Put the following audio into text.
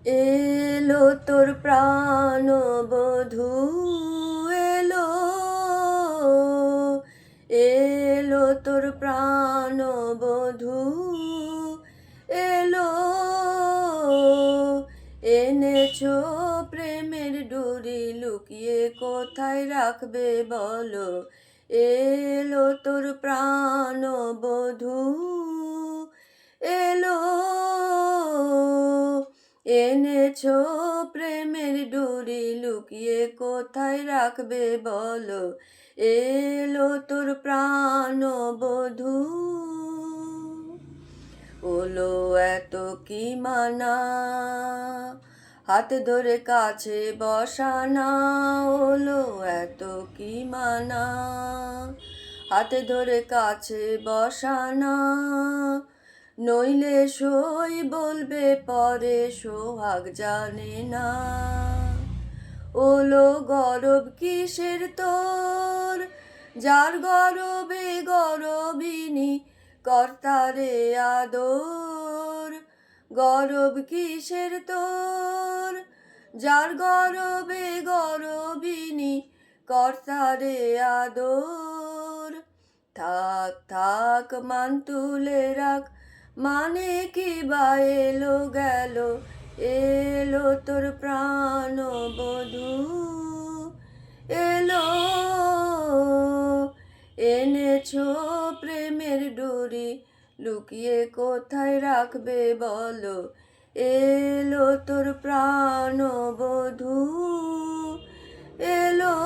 এলো তোর প্রাণবধূ, এলো এলো তোর প্রাণবধূ, এলো এনেছো প্রেমের ডুরি, লুকিয়ে কোথায় রাখবে বলো। এলো তোর প্রাণবধূ, এলো এনেছো প্রেমের ডুরি, লুকিয়ে কোথায় রাখবে বলো। এলো তোর প্রাণবধূ। ওলো এত কি মানা, হাত ধরে কাছে বসানা। ওলো এত কি মানা, হাত ধরে কাছে বসানা। নইলে সই বলবে পরে, সোহাগ জানে না। ওলো গরব কিসের তোর, যার গরবে গরবিনী কর্তারে আদর। গরব কিসের তোর, যার গরবে গরবিনী কর্তারে আদর। থাক থাক মান তুলে রাখ, মানে কি বা এলো গেল। এলো তোর প্রাণবধূ, এলো এনেছো প্রেমের ডুরি, লুকিয়ে কোথায় রাখবে বলো। এলো তোর প্রাণবধূ, এলো।